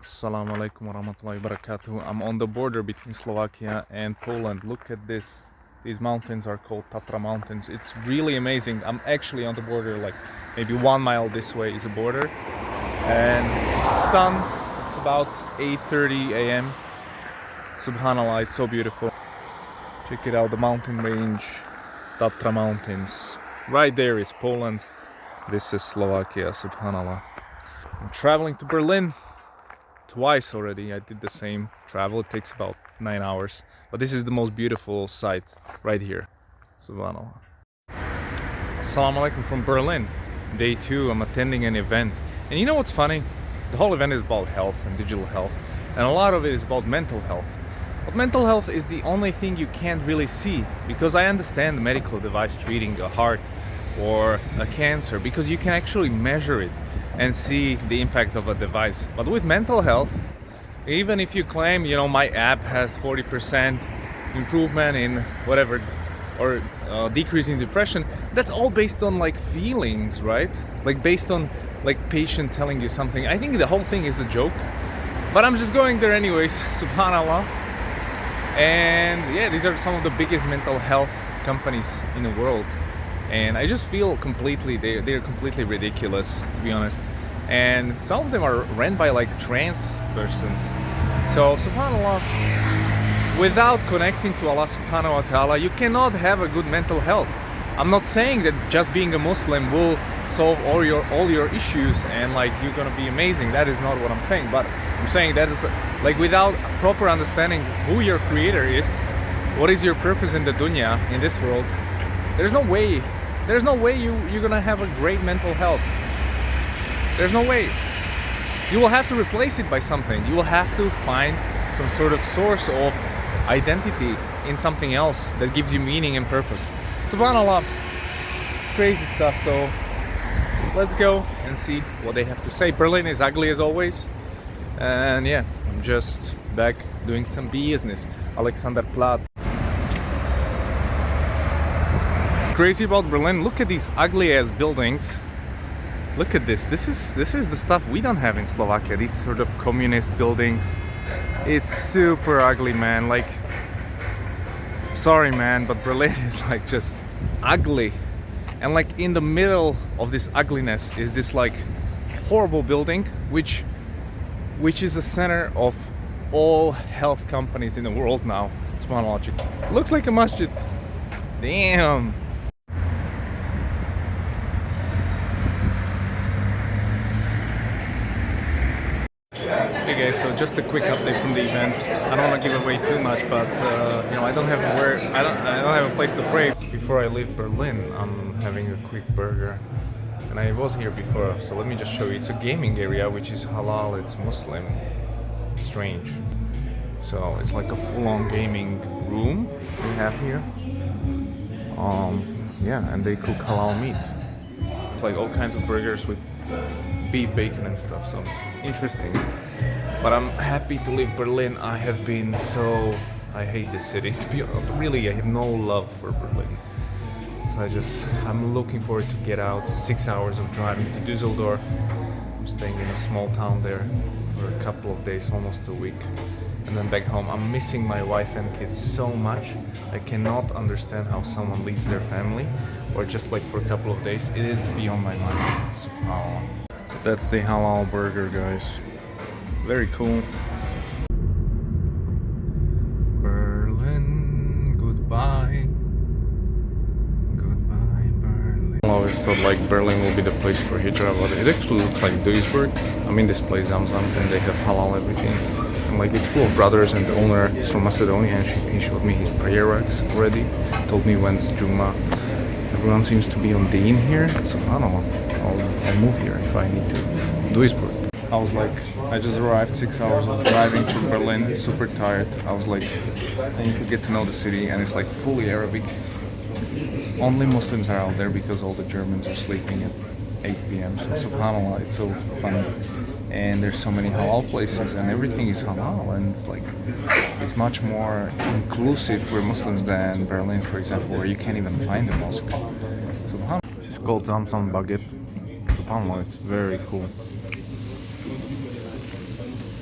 Assalamu alaikum warahmatullahi wabarakatuh. I'm on the border between Slovakia and Poland. Look at this. These mountains are called Tatra mountains. It's really amazing. I'm actually on the border, like maybe 1 mile this way is a border. And sun, it's about 8:30 a.m. Subhanallah, it's so beautiful. Check it out, the mountain range, Tatra mountains. Right there is Poland. This is Slovakia, subhanallah. I'm traveling to Berlin. Twice already. I did the same travel. It takes about 9 hours, but this is the most beautiful site right here. Subhanallah. Assalamu alaikum from Berlin. Day 2. I'm attending an event, and you know what's funny? The whole event is about health and digital health, and a lot of it is about mental health. But mental health is the only thing you can't really see, because I understand the medical device treating a heart or a cancer, because you can actually measure it and see the impact of a device. But with mental health, even if you claim, my app has 40% improvement in whatever, or decrease in depression, that's all based on like feelings, right? Like based on like patient telling you something. I think the whole thing is a joke, but I'm just going there anyways, subhanallah. And yeah, these are some of the biggest mental health companies in the world. And I just feel they're completely ridiculous, to be honest. And some of them are ran by like trans persons. So subhanallah, without connecting to Allah subhanahu wa ta'ala, you cannot have a good mental health. I'm not saying that just being a Muslim will solve all your issues and like you're gonna be amazing. That is not what I'm saying. But I'm saying that is like without proper understanding who your creator is, what is your purpose in the dunya, in this world, there's no way you're gonna have a great mental health. There's no way. You will have to replace it by something. You will have to find some sort of source of identity in something else that gives you meaning and purpose. SubhanAllah, crazy stuff. So let's go and see what they have to say. Berlin is ugly as always. And yeah, I'm just back doing some business. Alexanderplatz. Crazy about Berlin, look at these ugly ass buildings. Look at this. This is the stuff we don't have in Slovakia. These sort of communist buildings. It's super ugly, man. Like, sorry man, but Berlin is like just ugly. And like in the middle of this ugliness is this like horrible building which is the center of all health companies in the world now. SubhanAllah. Looks like a masjid. Damn. Hey guys, so just a quick update from the event. I don't want to give away too much, but I don't have a place to pray. Before I leave Berlin, I'm having a quick burger, and I was here before, so let me just show you. It's a gaming area which is halal. It's Muslim. Strange. So it's like a full-on gaming room we have here. And they cook halal meat. It's like all kinds of burgers with beef, bacon and stuff, so interesting. But I'm happy to leave Berlin. I hate this city, to be honest. Really, I have no love for Berlin. So I'm looking forward to get out. 6 hours of driving to Düsseldorf. I'm staying in a small town there for a couple of days, almost a week. And then back home. I'm missing my wife and kids so much. I cannot understand how someone leaves their family, or just like for a couple of days. It is beyond my mind. SubhanAllah. So that's the halal burger, guys. Very cool. Berlin, goodbye. Goodbye, Berlin. I always thought like Berlin will be the place for hijrah, but it actually looks like Duisburg. I'm in this place, Zamzam, and they have halal everything. And like it's full of brothers, and the owner is from Macedonia, and he showed me his prayer rugs already. Told me when's Jumu'ah. Everyone seems to be on Deen here, so I don't know. I'll move here if I need to. Duisburg. I just arrived, 6 hours of driving from Berlin, super tired. I was like, I need to get to know the city, and it's like fully Arabic. Only Muslims are out there because all the Germans are sleeping at 8 p.m. So subhanAllah, it's so fun. And there's so many halal places, and everything is halal, and it's much more inclusive for Muslims than Berlin, for example, where you can't even find a mosque. Subhanallah. This is called Zamzam baguette. Subhanallah, it's very cool.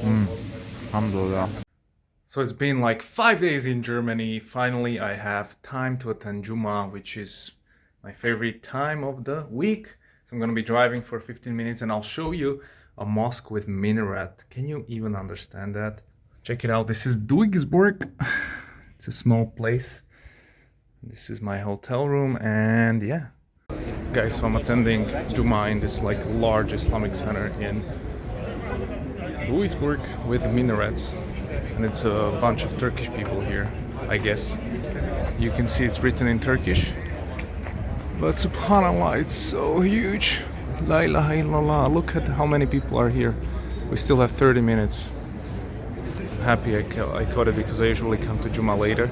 Alhamdulillah. So it's been like 5 days in Germany. Finally, I have time to attend Jumu'ah, which is my favorite time of the week. So I'm gonna be driving for 15 minutes and I'll show you a mosque with minaret. Can you even understand that? Check it out. This is Duisburg. It's a small place. This is my hotel room and yeah. Guys, so I'm attending Jumu'ah in this like large Islamic center in Duisburg with minarets. And it's a bunch of Turkish people here, I guess. You can see it's written in Turkish. But subhanallah, it's so huge. La ilaha illallah. Look at how many people are here. We still have 30 minutes. I'm happy I caught it because I usually come to Jumu'ah later.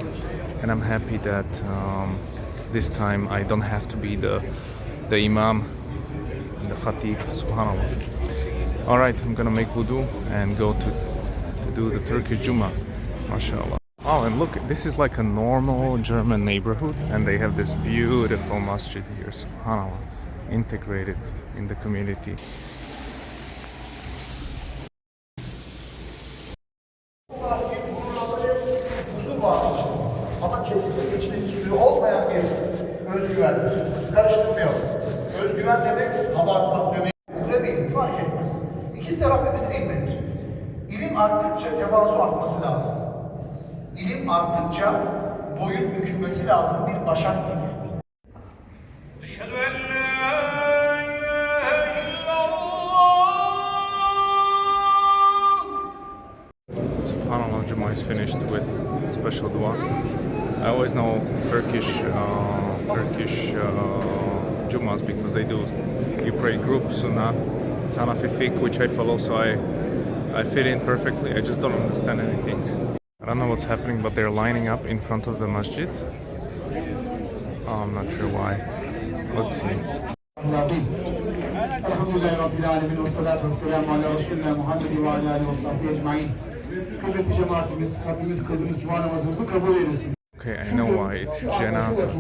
And I'm happy that this time I don't have to be the imam and the khatib. Subhanallah. Alright, I'm gonna make wudu and go to do the Turkish Jumu'ah. MashaAllah. Oh, and look, this is like a normal German neighborhood and they have this beautiful masjid here. SubhanAllah. Integrated in the community. Ama kesinlikle içinde kibri olmayan bir özgüvendir. Karıştırmayalım. Özgüven demek, hava atmak demek. Üremeyin, fark etmez. İkisi de Rabbimizin ilmidir. İlim arttıkça tevazu artması lazım. İlim arttıkça boyun bükülmesi lazım bir başak gibi. Eşhedü en la ilahe illallah. Subhanallah, Jumu'ah is finished with special dua. I always know Turkish Jumu'ahs because they do. You pray group sunnah, Hanafi fiqh, which I follow, so I fit in perfectly. I just don't understand anything. I don't know what's happening, but they're lining up in front of the masjid. I'm not sure why. Let's see. Elhamdülillahi Rabbil Alemin ve salatu ve selamu ala Resulina Muhammedin ve ala alihi ve sahbihi ecmaîn. Kıymetli cemaatimiz, Rabbimiz kıldığımız cuma namazımızı kabul eylesin. Okay, I know why. It's Janazah.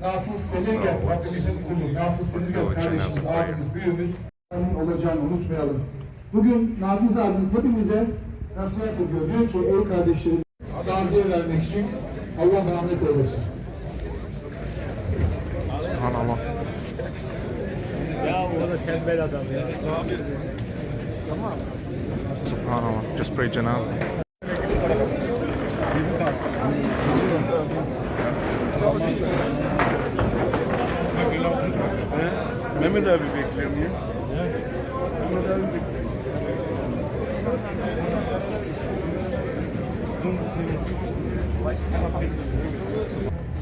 Nafiz Semirgen, Rabbimizin kulu. Nafiz Semirgen kardeşimiz, abimiz, büyüğümüz olacağını unutmayalım. Bugün Nafiz abimiz hepimize nasihat ediyor. Diyor ki ey kardeşlerim, taziye vermek için Allah rahmet eylesin. Subhanallah. Ya o da tembel adam ya. Tamam. Subhanallah. Just pray Janazah. Mehmet abi bekliyorum ya. Mehmet abi bekliyorum.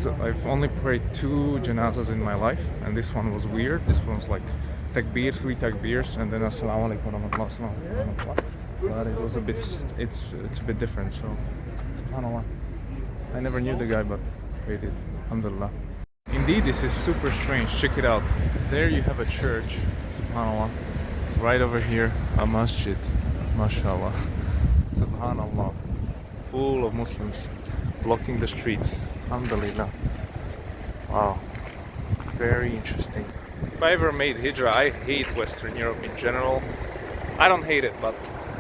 So I've only prayed 2 janazas in my life, and this one was weird. This one was like takbir, 3 takbirs, and then assalamu alaikum wa rahmatullah. But it was a bit, it's a bit different. So, subhanallah. I never knew the guy, but prayed it. Alhamdulillah. Indeed, this is super strange. Check it out. There you have a church, subhanallah. Right over here, a masjid, mashallah. Subhanallah. Full of Muslims blocking the streets. Alhamdulillah. Wow. Very interesting. If I ever made hijrah, I hate Western Europe in general. I don't hate it, but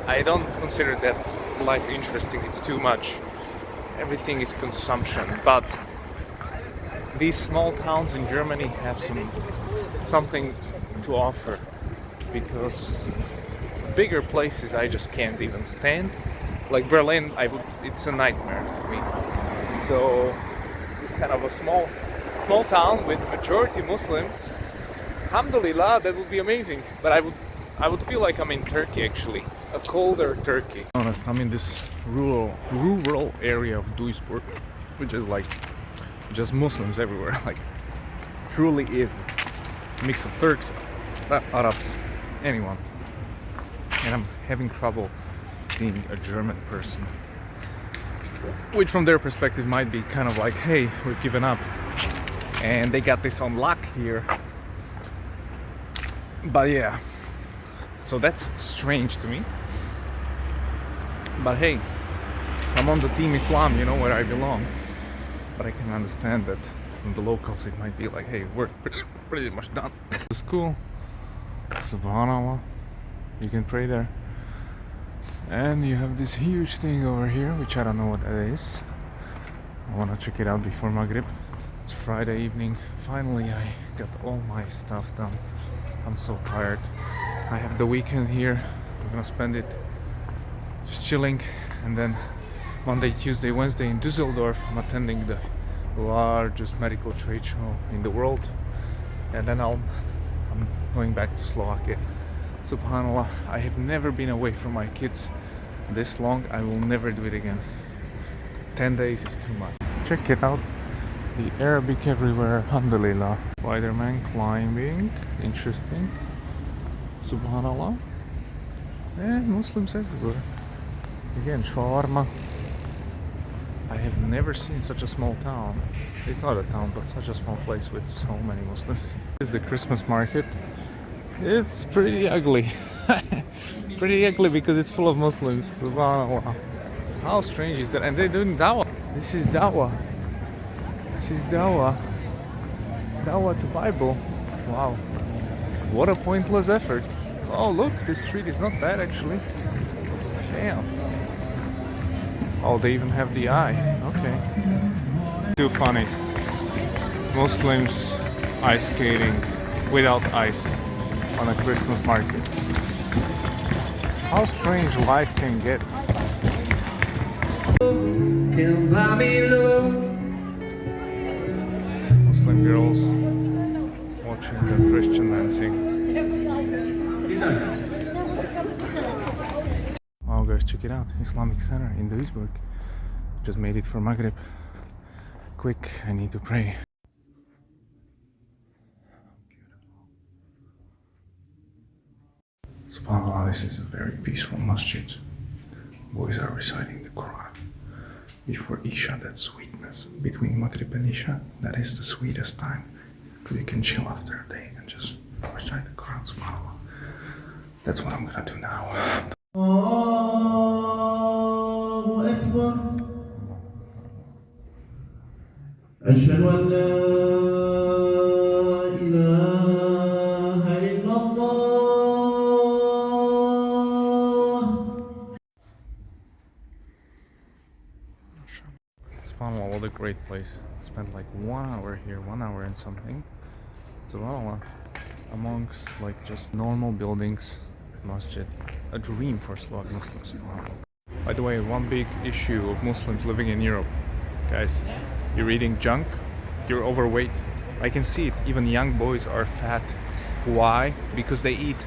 I don't consider that life interesting. It's too much. Everything is consumption. But these small towns in Germany have something to offer, because bigger places I just can't even stand. Like Berlin, it's a nightmare to me. So it's kind of a small town with majority Muslims. Alhamdulillah, that would be amazing. But I would feel like I'm in Turkey actually, a colder Turkey. Honest, I'm in this rural area of Duisburg, which is like just Muslims everywhere. Like truly is a mix of Turks, Arabs, anyone. And I'm having trouble seeing a German person, which from their perspective might be kind of like, hey, we've given up and they got this on lock here. But yeah, so that's strange to me. But hey, I'm on the team Islam, you know, where I belong. But I can understand that from the locals it might be like, hey, we're pretty much done. The school, subhanallah, you can pray there. And you have this huge thing over here, which I don't know what that is. I want to check it out before Maghrib. It's Friday evening. Finally, I got all my stuff done. I'm so tired. I have the weekend here. I'm gonna spend it just chilling, and then Monday, Tuesday, Wednesday in Düsseldorf, I'm attending the largest medical trade show in the world, and then I'm going back to Slovakia. Subhanallah, I have never been away from my kids this long. I will never do it again. 10 days is too much. Check it out. The Arabic everywhere, alhamdulillah. Spider-Man climbing, interesting. Subhanallah. And Muslims everywhere. Again, shawarma. I have never seen such a small town. It's not a town, but such a small place with so many Muslims. Here's the Christmas market. It's pretty ugly. Pretty ugly because it's full of Muslims. Subhanallah. How strange is that? And they're doing dawah. This is dawah. This is dawah. Dawah to Bible. Wow. What a pointless effort. Oh look, this street is not bad actually. Damn. Oh, they even have the eye. Okay. Too funny. Muslims ice skating without ice on a Christmas market. How strange life can get. Muslim girls watching the Christian dancing. Wow guys, check it out. Islamic Center in Duisburg. Just made it for Maghrib. Quick, I need to pray. SubhanAllah, this is a very peaceful masjid. Boys are reciting the Quran. Before Isha, that sweetness. Between Maghrib and Isha, that is the sweetest time. Because you can chill after a day and just recite the Quran, SubhanAllah. That's what I'm gonna do now. الله أكبر أشهد أن لا إله إلا الله. SubhanAllah, what a great place. Spent like 1 hour here, 1 hour and something. SubhanAllah, amongst like just normal buildings, masjid, a dream for Slovak Muslims. SubhanAllah. By the way, one big issue of Muslims living in Europe, guys, you're eating junk, you're overweight. I can see it. Even young boys are fat. Why? Because they eat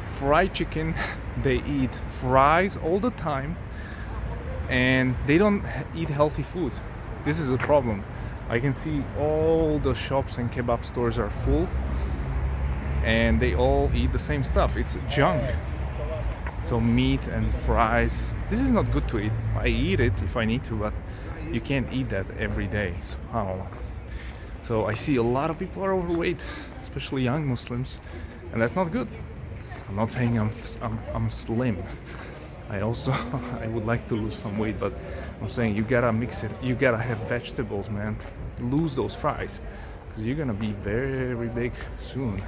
fried chicken, they eat fries all the time, and they don't eat healthy food. This is a problem. I can see all the shops and kebab stores are full, and they all eat the same stuff. It's junk. So meat and fries. This is not good to eat. I eat it if I need to, but you can't eat that every day. SubhanAllah. So I see a lot of people are overweight, especially young Muslims, and that's not good. I'm not saying I'm slim. I also I would like to lose some weight, but I'm saying you gotta mix it. You gotta have vegetables, man. Lose those fries, because you're gonna be very big soon.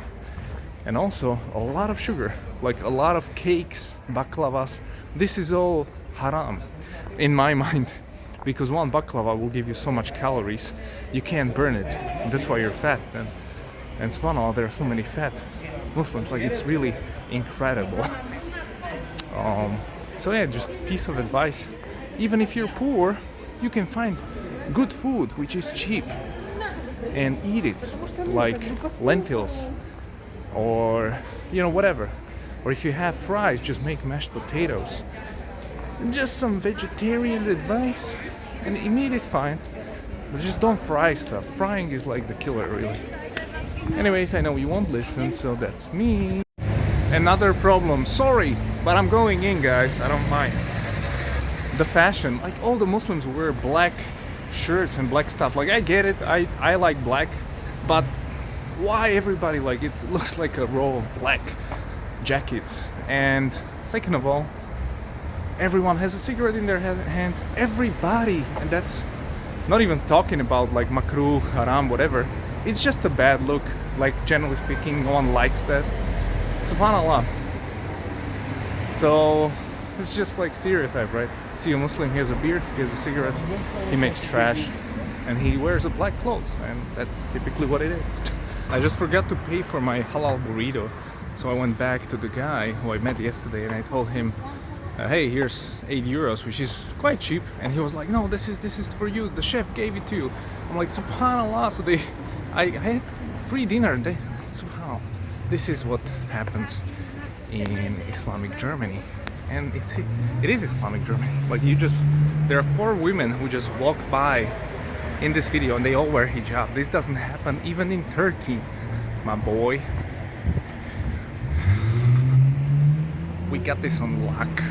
And also a lot of sugar, like a lot of cakes, baklavas. This is all haram in my mind, because one baklava will give you so much calories, you can't burn it. And that's why you're fat. And subhanAllah, there are so many fat Muslims. Like, it's really incredible. So yeah, just a piece of advice. Even if you're poor, you can find good food which is cheap and eat it, like lentils, or whatever. Or if you have fries, just make mashed potatoes. Just some vegetarian advice, and meat is fine, but just don't fry stuff. Frying is like the killer, really. Anyways, I know you won't listen, so that's me. Another problem, sorry, but I'm going in, guys. I don't mind. The fashion, like all the Muslims wear black shirts and black stuff. Like, I get it, I like black, but why everybody, like, it looks like a row of black jackets? And second of all, everyone has a cigarette in their hand. Everybody, and that's not even talking about like makruh, haram, whatever. It's just a bad look. Like, generally speaking, no one likes that. SubhanAllah. So It's just like stereotype, right? See a Muslim, he has a beard, he has a cigarette, he makes trash, and he wears a black clothes, and that's typically what it is. I just forgot to pay for my halal burrito, so I went back to the guy who I met yesterday, and I told him, hey, here's 8 euros, which is quite cheap. And he was like, no, this is for you, the chef gave it to you. I'm like, subhanallah. So I had free dinner, and subhanallah, this is what happens in Islamic Germany. And it is Islamic Germany. Like, there are 4 women who just walked by in this video, and they all wear hijab. This doesn't happen even in Turkey, my boy. We got this on lock.